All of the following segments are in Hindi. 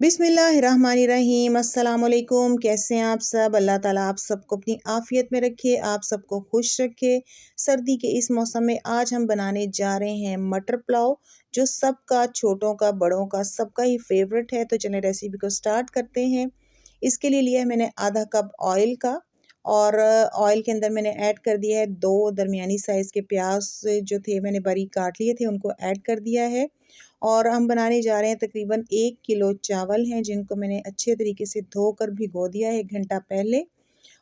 बिस्मिल्लाहिर्रहमानिर्रहीम। अस्सलाम वालेकुम। कैसे हैं आप सब? अल्लाह ताला आप सबको अपनी आफ़ियत में रखे, आप सबको खुश रखे। सर्दी के इस मौसम में आज हम बनाने जा रहे हैं मटर पुलाव, जो सबका, छोटों का, बड़ों का, सबका ही फेवरेट है। तो चलें रेसिपी को स्टार्ट करते हैं। इसके लिए लिया है मैंने आधा कप ऑयल का, और ऑयल के अंदर मैंने ऐड कर दिया है 2 दरमियानी साइज़ के प्याज जो थे मैंने बारीक काट लिए थे, उनको ऐड कर दिया है। और हम बनाने जा रहे हैं तकरीबन 1 किलो चावल हैं, जिनको मैंने अच्छे तरीके से धोकर भिगो दिया है 1 घंटा पहले।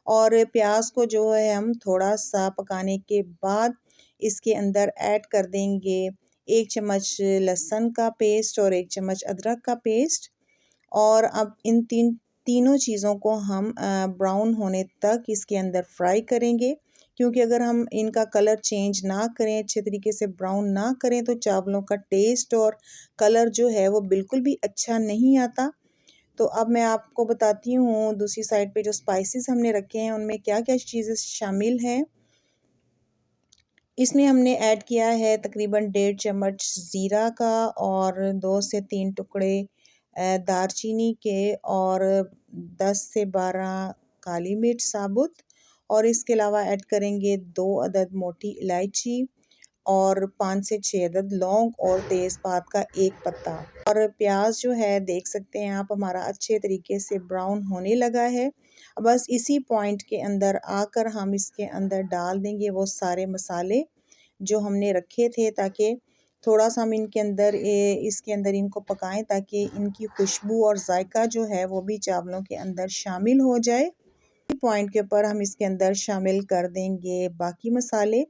और प्याज को जो है हम थोड़ा सा पकाने के बाद इसके अंदर ऐड कर देंगे 1 चम्मच लहसुन का पेस्ट और 1 चम्मच अदरक का पेस्ट। और अब इन तीनों चीज़ों को हम ब्राउन होने तक इसके अंदर फ्राई करेंगे, क्योंकि अगर हम इनका कलर चेंज ना करें, अच्छे तरीके से ब्राउन ना करें, तो चावलों का टेस्ट और कलर जो है वो बिल्कुल भी अच्छा नहीं आता। तो अब मैं आपको बताती हूँ दूसरी साइड पे जो स्पाइसेस हमने रखे हैं उनमें क्या-क्या चीज़ें शामिल हैं। इसमें हमने ऐड किया है तकरीबन 1.5 चम्मच ज़ीरा का, और 2 से 3 टुकड़े दालचीनी के, और 10 से 12 काली मिर्च साबुत। और इसके अलावा ऐड करेंगे 2 अदद मोटी इलायची, और 5 से 6 अदद लौंग, और तेज़पात का 1 पत्ता। और प्याज जो है देख सकते हैं आप हमारा अच्छे तरीके से ब्राउन होने लगा है। बस इसी पॉइंट के अंदर आकर हम इसके अंदर डाल देंगे वो सारे मसाले जो हमने रखे थे, ताकि थोड़ा सा हम इनके अंदर इसके अंदर इनको पकाएं, ताकि इनकी खुशबू और जायका जो है वो भी चावलों के अंदर शामिल हो जाए। पॉइंट के ऊपर हम इसके अंदर शामिल कर देंगे बाकी मसाले।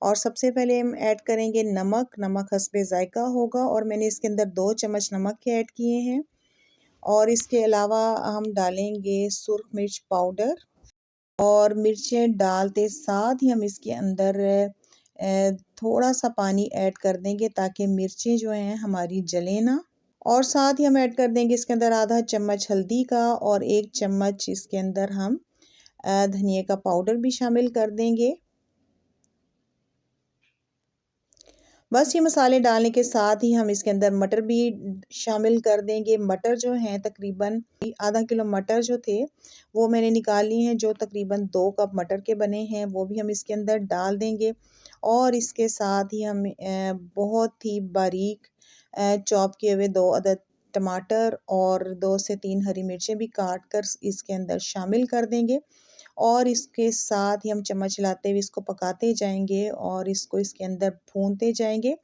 और सबसे पहले हम ऐड करेंगे नमक। नमक हस्बे जायका होगा, और मैंने इसके अंदर 2 चम्मच नमक के ऐड किए हैं। और इसके अलावा हम डालेंगे सुर्ख मिर्च पाउडर, और मिर्चें डालते साथ ही हम इसके अंदर थोड़ा सा पानी ऐड कर देंगे, ताकि मिर्चें जो हैं हमारी जले ना। और साथ ही हम ऐड कर देंगे इसके अंदर आधा चम्मच हल्दी का, और 1 चम्मच इसके अंदर हम धनिए का पाउडर भी शामिल कर देंगे। बस ये मसाले डालने के साथ ही हम इसके अंदर मटर भी शामिल कर देंगे। मटर जो हैं तकरीबन आधा किलो मटर जो थे वो मैंने निकाल लिए हैं, जो तकरीबन 2 कप मटर के बने हैं, वो भी हम इसके अंदर डाल देंगे। और इसके साथ ही हम बहुत ही बारीक चॉप किए हुए 2 अदद टमाटर और 2 से 3 हरी मिर्चें भी काट कर इसके अंदर शामिल कर देंगे। और इसके साथ ही हम चम्मच हिलाते हुए इसको पकाते जाएंगे, और इसको इसके अंदर भूनते जाएंगे।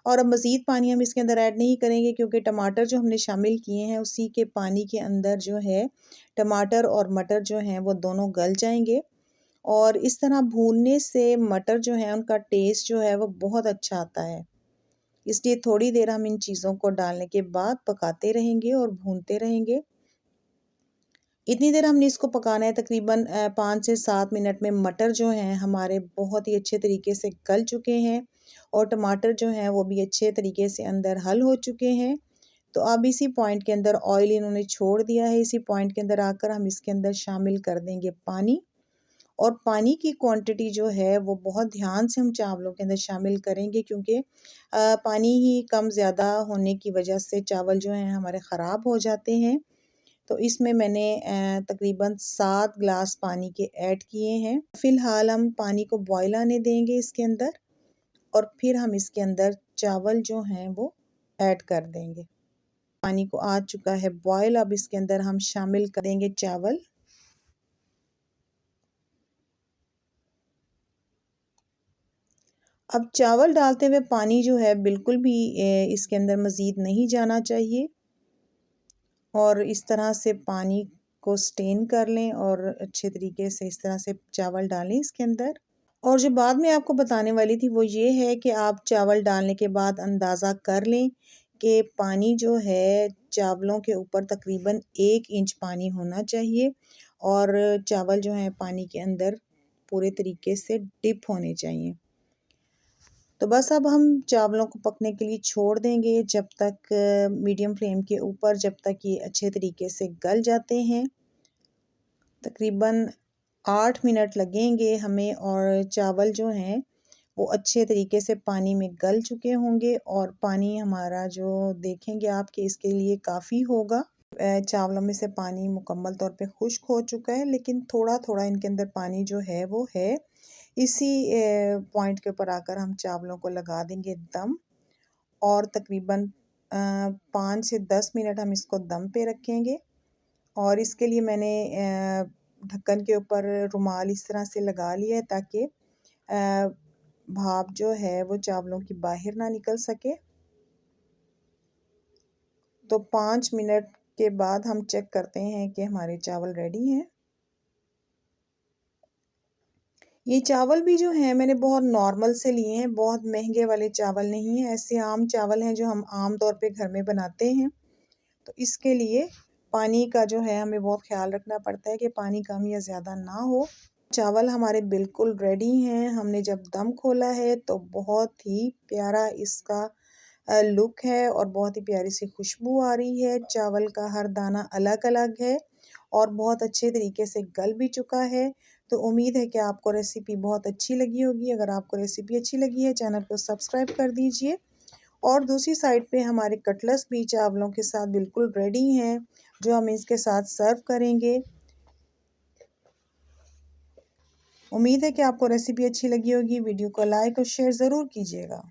और अब मज़ीद पानी हम इसके अंदर ऐड नहीं करेंगे, क्योंकि टमाटर जो हमने शामिल किए हैं उसी के पानी के अंदर जो है टमाटर और मटर जो हैं वो दोनों गल जाएंगे। और इस तरह भूनने से मटर जो है उनका टेस्ट जो है वो बहुत अच्छा आता है। इसलिए थोड़ी देर हम इन चीज़ों को डालने के बाद पकाते रहेंगे और भूनते रहेंगे। इतनी देर हमने इसको पकाना है, तकरीबन 5 से 7 मिनट में मटर जो हैं हमारे बहुत ही अच्छे तरीके से गल चुके हैं, और टमाटर जो हैं वो भी अच्छे तरीके से अंदर हल हो चुके हैं। तो अब इसी पॉइंट के अंदर ऑयल इन्होंने छोड़ दिया है। इसी पॉइंट के अंदर आकर हम इसके अंदर शामिल कर देंगे पानी। और पानी की क्वांटिटी जो है वो बहुत ध्यान से हम चावलों के अंदर शामिल करेंगे, क्योंकि पानी ही कम ज़्यादा होने की वजह से चावल जो हैं हमारे ख़राब हो जाते हैं। तो इसमें मैंने तकरीबन 7 ग्लास पानी के ऐड किए हैं। फ़िलहाल हम पानी को बॉयल आने देंगे इसके अंदर, और फिर हम इसके अंदर चावल जो हैं वो ऐड कर देंगे। पानी को आ चुका है बॉयल, अब इसके अंदर हम शामिल करेंगे चावल। अब चावल डालते हुए पानी जो है बिल्कुल भी इसके अंदर मज़ीद नहीं जाना चाहिए, और इस तरह से पानी को स्टेन कर लें, और अच्छे तरीके से इस तरह से चावल डालें इसके अंदर। और जो बात मैं आपको बताने वाली थी वो ये है कि आप चावल डालने के बाद अंदाज़ा कर लें कि पानी जो है चावलों के ऊपर तकरीबन 1 इंच पानी होना चाहिए, और चावल जो हैं पानी के अंदर पूरे तरीके से डिप होने चाहिए। तो बस अब हम चावलों को पकने के लिए छोड़ देंगे, जब तक मीडियम फ्लेम के ऊपर, जब तक ये अच्छे तरीके से गल जाते हैं। तकरीबन 8 मिनट लगेंगे हमें, और चावल जो हैं वो अच्छे तरीके से पानी में गल चुके होंगे, और पानी हमारा जो देखेंगे आप कि इसके लिए काफ़ी होगा। चावलों में से पानी मुकम्मल तौर पे खुश्क हो चुका है, लेकिन थोड़ा थोड़ा इनके अंदर पानी जो है वो है। इसी पॉइंट के ऊपर आकर हम चावलों को लगा देंगे दम, और तकरीबन 5 से 10 मिनट हम इसको दम पे रखेंगे। और इसके लिए मैंने ढक्कन के ऊपर रुमाल इस तरह से लगा लिया है ताकि भाप जो है वो चावलों की बाहर ना निकल सके। तो 5 मिनट के बाद हम चेक करते हैं कि हमारे चावल रेडी हैं। ये चावल भी जो हैं मैंने बहुत नॉर्मल से लिए हैं, बहुत महंगे वाले चावल नहीं हैं, ऐसे आम चावल हैं जो हम आम तौर पे घर में बनाते हैं। तो इसके लिए पानी का जो है हमें बहुत ख्याल रखना पड़ता है कि पानी कम या ज़्यादा ना हो। चावल हमारे बिल्कुल रेडी हैं। हमने जब दम खोला है तो बहुत ही प्यारा इसका लुक है और बहुत ही प्यारी सी खुशबू आ रही है। चावल का हर दाना अलग-अलग है और बहुत अच्छे तरीके से गल भी चुका है। तो उम्मीद है कि आपको रेसिपी बहुत अच्छी लगी होगी। अगर आपको रेसिपी अच्छी लगी है, चैनल को सब्सक्राइब कर दीजिए। और दूसरी साइड पे हमारे कटलेट्स भी चावलों के साथ बिल्कुल रेडी हैं, जो हम इसके साथ सर्व करेंगे। उम्मीद है कि आपको रेसिपी अच्छी लगी होगी। वीडियो को लाइक और शेयर ज़रूर कीजिएगा।